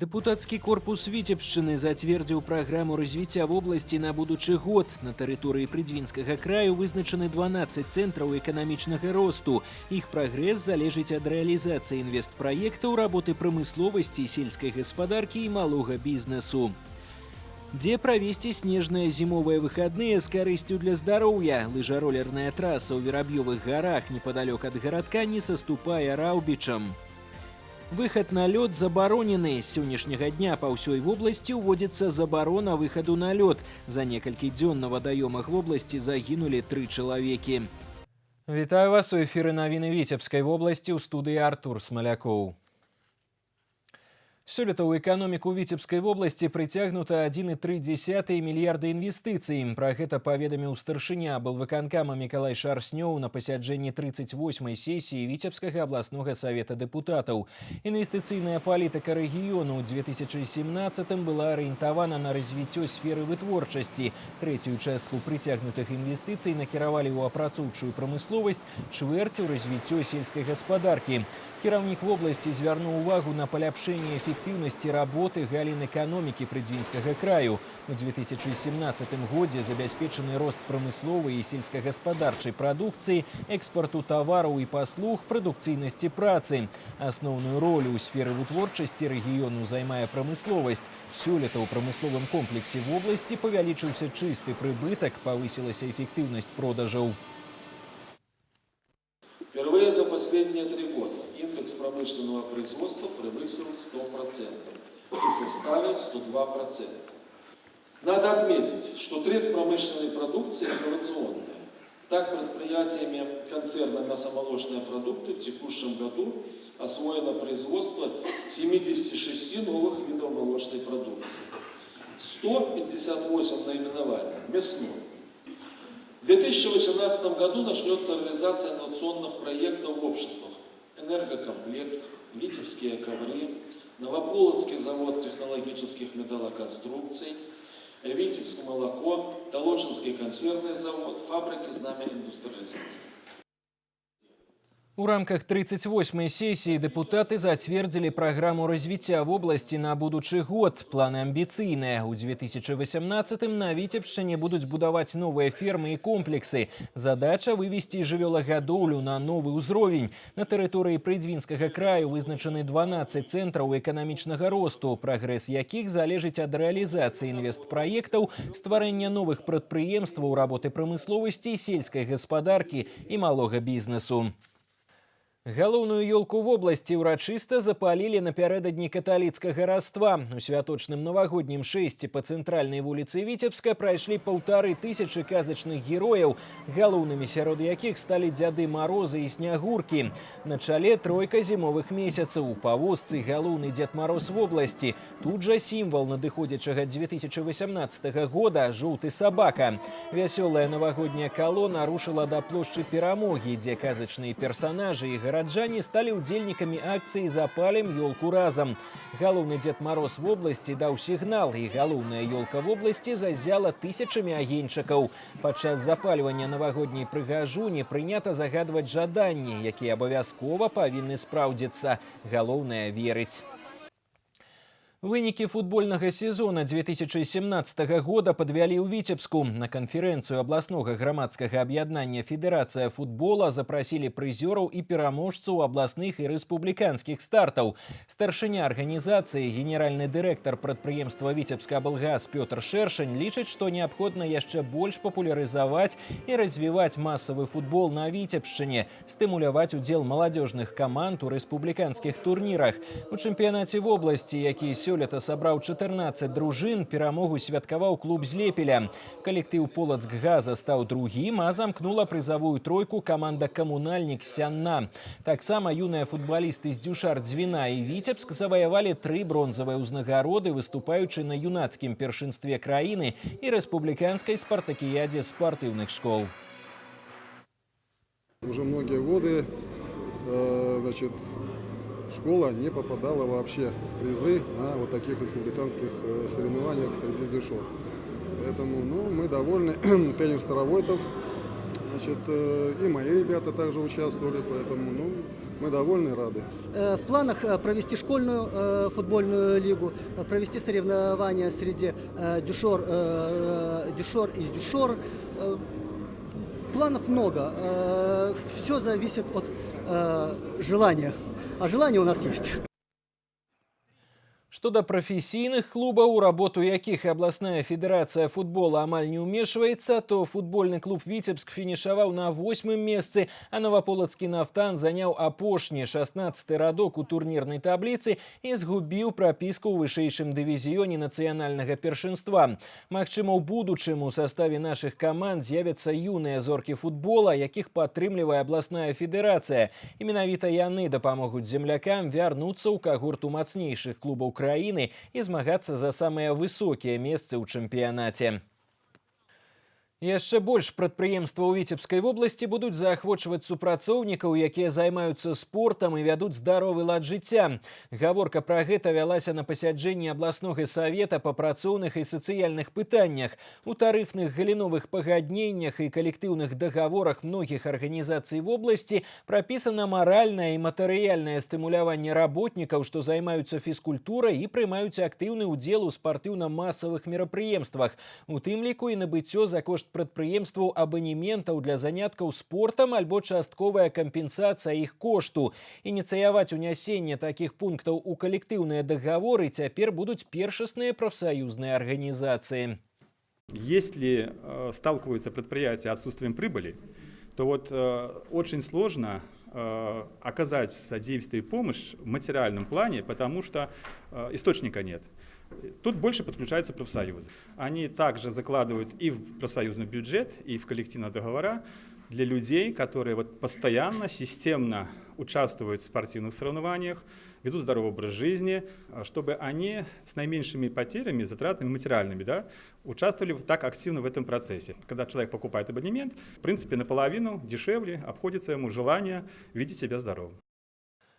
Депутатский корпус Витебшчыны зацвердзіў праграму развіцця вобласці на будучы год. На тэрыторыі Прыдзвінскага краю вызначаны 12 цэнтраў эканамічнага росту. Іх прагрэс залежыць ад рэалізацыі інвестпраектаў, работы прамысловасці, сельскай гаспадаркі і малога бізнесу. Дзе правесці снежныя зімовыя выхадныя з карысцю для здароўя. Лыжаролерная траса ў Вераб'ёвых гарах непадалёк ад гарадка не саступае раўбічам. Выход на лёд забаронены. З сённяшняга дня па ўсёй вобласці ўводзіцца забарона выхаду на лёд. За некалькі дзён на вадаёмах вобласці загінулі 3 чалавекі. Вітаю вас у эфіры навіны Віцебскай вобласці, ў студыі Артур Смалякоў. Сёлета ў эканоміку Віцебскай вобласці прыцягнута 1,3 мільярда інвестыцый. Пра гэта паведаміў старшыня аблвыканкама Мікалай Шарснёў на пасяджэнні 38-й сесіі Віцебскага абласнога савета дэпутатаў. Інвестыцыйная палітыка рэгіёну ў 2017 была арыентавана на развіццё сферы вытворчасці. Трэцюю частку прыцягнутых інвестыцый накіравалі ў апрацоўчую прамысловасць, чвэрць у развіццё сельскай гаспадаркі. Кіраўнік вобласці звярнуў увагу на паляпшэнне эфектыўнасці работы галін эканомікі Прыдзвінскага краю. У 2017 годзе забяспечаны рост прамысловай і сельскагаспадарчай прадукцыі, экспарту тавараў і паслуг, прадукцыйнасці працы. Асноўную ролю ў сферы вытворчасці рэгіёну займае прамысловасць. Сёлета ў прамысловым комплексе вобласці павялічыўся чысты прыбытак, павысілася эфектыўнасць продажаў. Впервые за последние 3 года индекс промышленного производства превысил 100% и составил 102%. Надо отметить, что треть промышленной продукции инновационная. Так, предприятиями концерна «Мясомолочные продукты» в текущем году освоено производство 76 новых видов молочной продукции. 158 наименований мясной. В 2018 году начнется реализация инновационных проектов в обществах. Энергокомплект, Витебские ковры, Новополоцкий завод технологических металлоконструкций, Витебское молоко, Толочинский консервный завод, фабрики «Знамя индустриализации». У рамках 38-й сесіі дэпутаты зацвердзілі праграму развіцця вобласці на будучы год. Планы амбіцыйныя. У 2018-м на Віцебшчыне будуць будаваць новыя фермы і комплексы. Задача вывесці жывёлагадоўлю на новы ўзровень. На тэрыторыі Прыдзвінскага краю вызначаны 12 цэнтраў эканамічнага росту, прагрэс якіх залежыць ад рэалізацыі інвестпраектаў, стварэння новых прадпрыемстваў, работы прамысловасці, сельскай гаспадаркі і малога бізнесу. Галоўную ёлку вобласці ўрачыста запалілі напярэдадні каталіцкага Раства. У святочным навагоднім шэсці па цэнтральнай вуліцы Віцебска прайшлі 1500 казачных герояў, галоўнымі сярод якіх сталі дзяды Марозы і Снягуркі. На чале тройка зімовых месяцаў. Па вёсцы галоўны Дзед Мароз вобласці. Тут жа сімвал надыходзячага 2018 года – жоўты сабака. Вясёлая навагодняя калона рушыла да плошчы Перамогі, дзе казачныя персанажы і гараджане сталі ўдзельнікамі акцыі «Запалім ёлку разам». Галоўны Дзед Мароз вобласці даў сігнал, і галоўная ёлка вобласці зазяла тысячамі агеньчыкаў. Падчас запальвання навагодняй прыгажуні прынята загадваць жаданні, якія абавязкова павінны спраўдзіцца. Галоўнае верыць. Вынікі футбольнага сезона 2017 года падвялі ў Віцебску. На канферэнцыю абласнога грамадскага аб'яднання «Федэрацыя футбола» запрасілі прызёраў і пераможцаў абласных і рэспубліканскіх стартаў. Старшыня арганізацыі, генеральны дырэктар прадпрыемства «Віцебскаблгаз» Пётр Шэршань лічыць, што неабходна яшчэ больш папулярызаваць і развіваць масавы футбол на Віцебшчыне, стымуляваць удзел маладзёжных каманд у рэспубліканскіх турнірах. У чэмпіянаце вобласці, які сёлета сабраў 14 дружын, перамогу святкаваў клуб Злепеля. Калектыў Полацкгаза стаў другім, а замкнула прызавую тройку каманда «Камунальнік» Сянна. Таксама юныя футбалісты з Дзюшар-Дзвіна і Віцебск заваявалі 3 бронзавыя ўзнагароды, выступаючы на юнацкім першынстве краіны і рэспубліканскай спартакіядзе спартыўных школ. Уже многие годы школа не попадала вообще в призы на вот таких республиканских соревнованиях среди ЗЮШО. Поэтому мы довольны. Тренер Старовойтов Значит, и мои ребята также участвовали, поэтому мы довольны, рады. В планах провести школьную футбольную лигу, провести соревнования среди дюшор из дюшор. Планов много. Все зависит от желания. А желание у нас есть. Што да прафесійных клубаў, у работу якіх абласная федэрацыя футбола амаль не ўмешваецца, то футбольны клуб «Віцебск» фінішаваў на 8-м месцы, а наваполацкі «Нафтан» заняў апошні 16-й радок у турнірнай табліцы і згубіў прапіску ў вышэйшым дывізіёне нацыянальнага першынства. Магчыма, у будучым у саставе нашых каманд з'явяцца юныя зоркі футбола, якіх падтрымлівае абласная федэрацыя. І менавіта яны дапамогуць землякам вярнуцца ў кагорту мацнейшых клубаў краіны і змагацца за самыя высокія месцы ў чэмпіянаце. Яшчэ больш прадпрыемстваў у Віцебскай вобласці будуць заахвочваць супрацоўнікаў, якія займаюцца спортам і вядуць здаровы лад жыцця. Гаворка пра гэта вялася на пасяджэнні абласнога савета па працоўных і сацыяльных пытаннях. У тарыфных галіновых пагадненнях і калектыўных дагаворах многіх арганізацый вобласці прапісана маральнае і матэрыяльнае стымуляванне работнікаў, што займаюцца фізкультурай і прымаюць актыўны ўдзел у спартыўна-масавых мерапрыемствах, у тым ліку і набыццё за кошт прадпрыемстваў абанементаў для заняткаў спортам альбо частковая кампенсацыя іх кошту. Ініцыяваць унясенне такіх пунктаў у калектыўныя дагаворы цяпер будуць першасныя прафсаюзныя арганізацыі. Если сталкиваются предприятия отсутствием прибыли, то очень сложно оказать содействие и помощь в материальном плане, потому что источника нет. Тут больше подключаются профсоюзы. Они также закладывают и в профсоюзный бюджет, и в коллективные договора для людей, которые постоянно, системно участвуют в спортивных соревнованиях, ведут здоровый образ жизни, чтобы они с наименьшими потерями, затратами материальными, участвовали так активно в этом процессе. Когда человек покупает абонемент, в принципе, наполовину дешевле обходится ему желание видеть себя здоровым.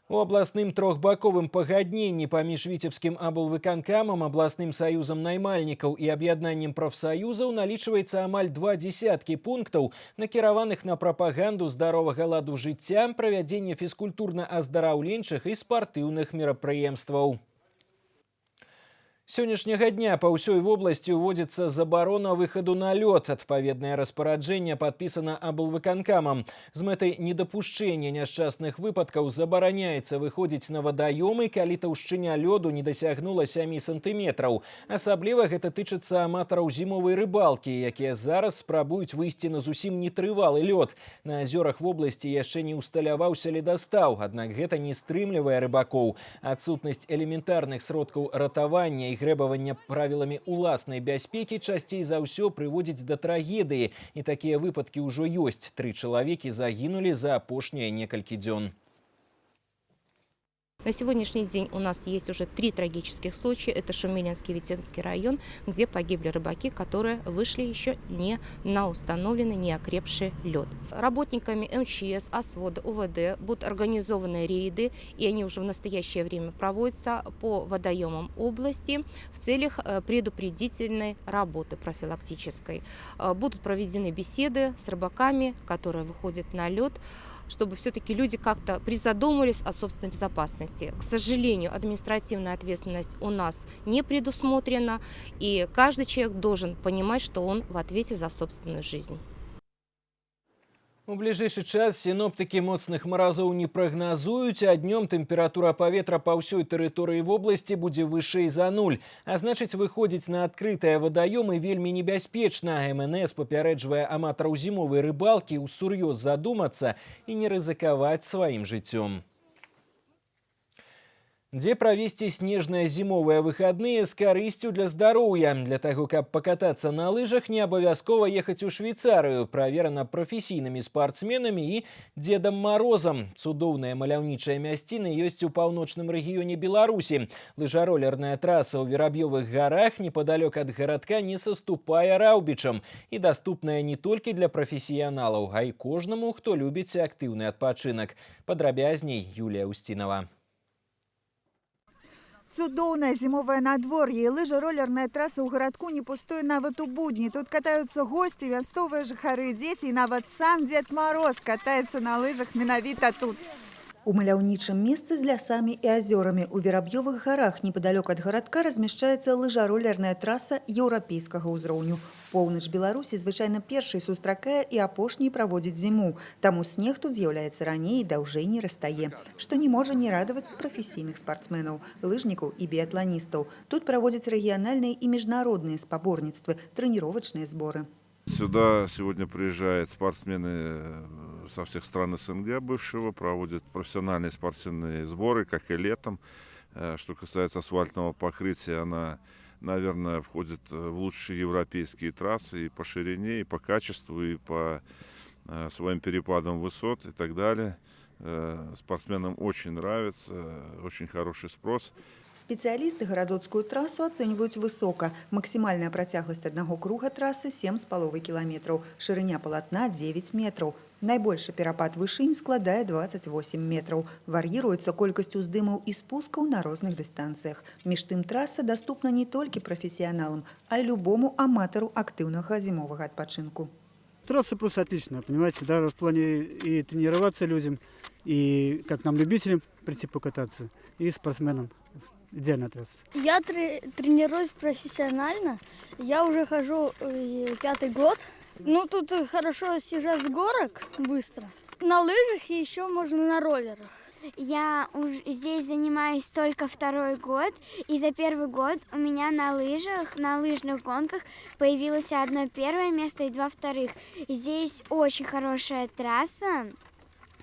У абласным трохбаковым пагадненні паміж Віцебскім аблвыканкамам, абласным саюзам наймальнікаў і аб'яднаннем прафсаюзаў налічваецца амаль 20 пунктаў, накіраваных на прапаганду здаровага ладу жыцця, правядзенне фізкультурна-аздараўленчых і спартыўных мерапрыемстваў. Сённяшняга дня па ўсёй вобласці ўводзіцца забарона выхаду на лёд. Адпаведнае распараджэнне падпісана аблвыканкамам. З мэтай недапушчэння няшчасных выпадкаў забараняецца выходзіць на вадаёмы, калі таўшчыня лёду не дасягнула 7 сантыметраў. Асабліва гэта тычыцца аматараў зімовай рыбалкі, якія зараз спрабуюць выйсці на зусім нетрывалы лёд. На азёрах вобласці яшчэ не ўсталяваўся ледастаў, аднак гэта не стрымлівае рыбакоў. Адсутнасць элементарных сродкаў ратавання і грэбавання правіламі уласнай бяспекі часцей за ўсё прыводзіць да трагедыі. І такія выпадкі ўжо ёсць. 3 чалавекі загінулі за апошнія некалькі дзён. На сегодняшний день у нас есть уже 3 трагических случая. Это Шумилинский, Витебский район, где погибли рыбаки, которые вышли еще не на установленный, не окрепший лед. Работниками МЧС, ОСВОД, УВД будут организованы рейды, и они уже в настоящее время проводятся по водоемам области в целях предупредительной работы профилактической. Будут проведены беседы с рыбаками, которые выходят на лед, чтобы все-таки люди как-то призадумались о собственной безопасности. К сожалению, административная ответственность у нас не предусмотрена, и каждый человек должен понимать, что он в ответе за собственную жизнь. У бліжэйшы час сіноптыкі моцных маразоў не прагназуюць, а днём тэмпература паветра па ўсёй тэрыторыі вобласці будзе вышэй за 0. А значыць, выходзіць на адкрытыя вадаёмы вельмі небяспечна. МНС папярэджвае аматараў зімовай рыбалкі ўсур'ёз задумацца і не рызыкаваць сваім жыццём. Дзе правесці снежныя зімовыя выхадныя з карысцю для здароўя. Для таго, каб пакатацца на лыжах, не абавязкова ехаць у Швейцарыю. Праверана прафесійнымі спартсменамі і Дзедам Марозам. Цудоўная маляўнічая мясціна ёсць у паўночным рэгіёне Беларусі. Лыжаролерная траса ў Вераб'ёвых гарах непадалёк ад гарадка не саступае Раўбічам і даступная не толькі для прафесіяналаў, а і кожнаму, хто любіць актыўны адпачынак. Падрабязней Юлія Устінова. Цудоўнае зімовае надвор'е і лыжа-ролерная траса ў гарадку не пустуе нават у будні. Тут катаюцца госці, мясцовыя жыхары, дзеці, і нават сам Дед Мороз катаецца на лыжах менавіта тут. У маляўнічым месцы з лясамі і азёрамі у Вераб'ёвых гарах непадалёк ад гарадка размяшчаецца лыжа-ролерная траса еўрапейскага ўзроўню. Поўнач Беларусі звычайна першай сустракае і апошняй праводзіць зіму. Таму снег тут з'яўляецца раней і даўжэй не растае, што не можа не радаваць прафесійных спартсменаў, лыжнікаў і біятланістаў. Тут праводзяць рэгіянальныя і міжнародныя спаборніцтвы, трэніровачныя зборы. Сюда сегодня приезжают спортсмены со всех стран СНГ бывшего, проводят профессиональные спортивные сборы, как и летом. Что касается асфальтного покрытия, она, наверное, входит в лучшие европейские трассы и по ширине, и по качеству, и по своим перепадам высот и так далее. Спортсменам очень нравится, очень хороший спрос. Спецыялісты гарадоцкую трасу ацэньваюць высока. Максімальная працягласць аднаго круга трасы 7,5 кіламетраў, шырыня палатна 9 метраў. Найбольшы перапад вышынь складае 28 метраў. Вар'іруецца колькасць уздымаў і спускаў на розных дыстанцыях. Між тым траса даступна не толькі прафесіяналам, а і любому аматару актыўнага зімовага адпачынку. Трасса просто отличная, понимаете, да, в плане и тренироваться людям, и как нам, любителям, прийти покататься, и спортсменам. Идеальная трасса. Я тренируюсь профессионально, я уже хожу 5-й год. Ну, тут хорошо съезжать с горок быстро. На лыжах и еще можно на роллерах. Я здесь занимаюсь только 2-й год, и за 1-й год у меня на лыжах, на лыжных гонках появилось 1 первое место и 2 вторых. Здесь очень хорошая трасса.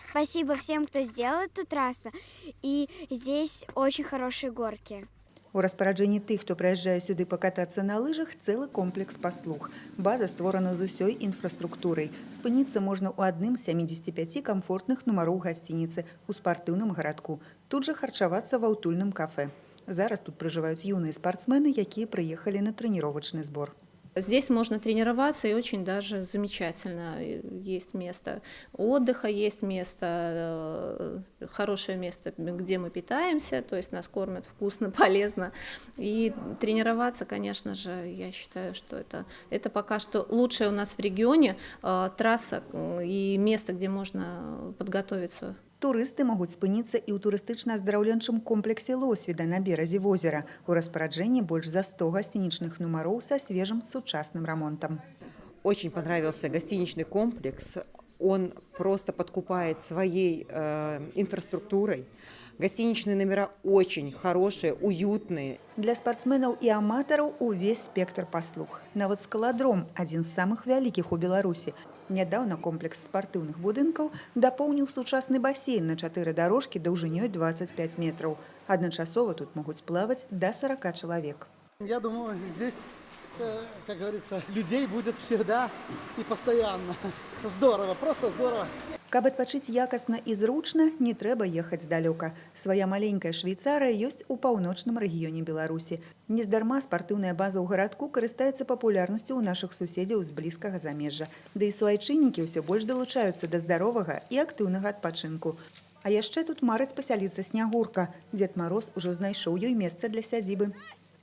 Спасибо всем, кто сделал эту трассу, и здесь очень хорошие горки. У распараджэнні тых, хто прыязджае сюды пакатацца на лыжах, цэлы комплекс паслуг. База створана з усёй інфраструктурай. Спыніцца можна ў адным з 75 камфортных нумароў гасцініцы у спартыўным гарадку. Тут жа харчавацца ва ўтульным кафэ. Зараз тут пражываюць юныя спартсмены, якія прыехалі на трэніровачны збор. Здесь можно тренироваться и очень даже замечательно. Есть место отдыха, есть место, хорошее место, где мы питаемся, то есть нас кормят вкусно, полезно. И тренироваться, конечно же, я считаю, что это пока что лучшее у нас в регионе трасса и место, где можно подготовиться. Турысты могуць спыніцца і ў турыстычна-аздараўленчым комплексе Лосвіда на беразе возера. У распараджэнні больш за 100 гостиничных нумароў со свежим сучасным ремонтом. Очень понравился гостиничный комплекс. Он просто подкупает своей инфраструктурой. Гостиничные номера очень хорошие, уютные. Для спортсменаў і аматараў увесь спектр паслуг. Нават скаладром – адзін з самых вялікіх у Беларусі. Нядаўна комплекс спартыўных будынкаў дапоўніў сучасны басейн на 4 дарожкі даўжынёй 25 метраў. Адначасова тут могуць плаваць до 40 чалавек. Я думаю, здесь, как говорится, людей будет всегда и постоянно. Здорово, просто здорово. Каб адпачыць якасна і зручна, не трэба ехаць здалёка. Свая маленькая Швейцарыя ёсць у паўночным рэгіёне Беларусі. Нездарма спартыўная база ў гарадку карыстаецца папулярнасцю ў нашых суседзяў з блізкага замежжа. Да і суайчыннікі ўсё больш далучаюцца да здаровага і актыўнага адпачынку. А яшчэ тут марыць пасяліцца Снягурка. Дед Мороз ужо знайшоў ёй месца для сядзібы.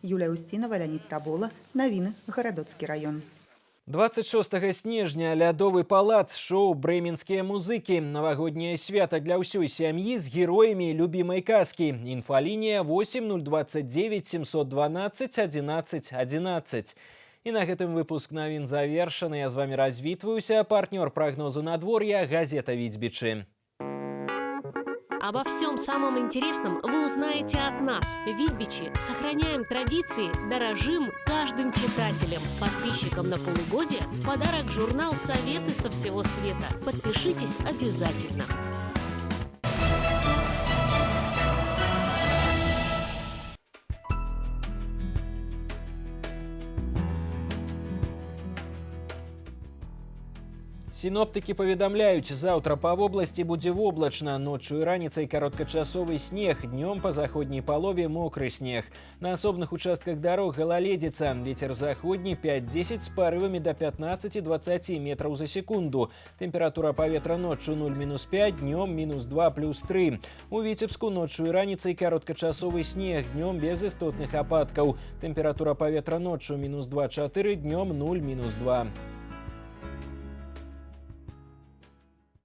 Юлія Устінова, Леонід Табола. Навіны. Гарадоцкі раён. 26 снежня лядовы палац шоу «Брэменскія музыкі». Навагодняе свята для ўсёй сям'і з героямі любімай казкі. Інфалінія 8029 712 11 11. І на гэтым выпуск навін завершаны. Я з вами развітваюся. Партнёр прогнозу надвор'я газета «Витьбичи». Обо всем самом интересном вы узнаете от нас. Витьбичи. Сохраняем традиции, дорожим каждым читателем. Подписчикам на полугодие в подарок журнал «Советы со всего света». Подпишитесь обязательно. Синоптики паведамляюць, заўтра па вобласці будзе воблачна, ноччу і раніцай кароткачасовы снег, днём па заходняй палове мокры снег. На асобных участках дарог галаледзіца, вецер заходні 5-10 з парывамі до 15-20 метраў за секунду. Тэмпература паветра ноччу 0-5, днём -2 +3. У Віцебску ноччу і раніцай кароткачасовы снег, днём без істотных ападкаў. Тэмпература паветра ноччу -2-4, днём 0-2.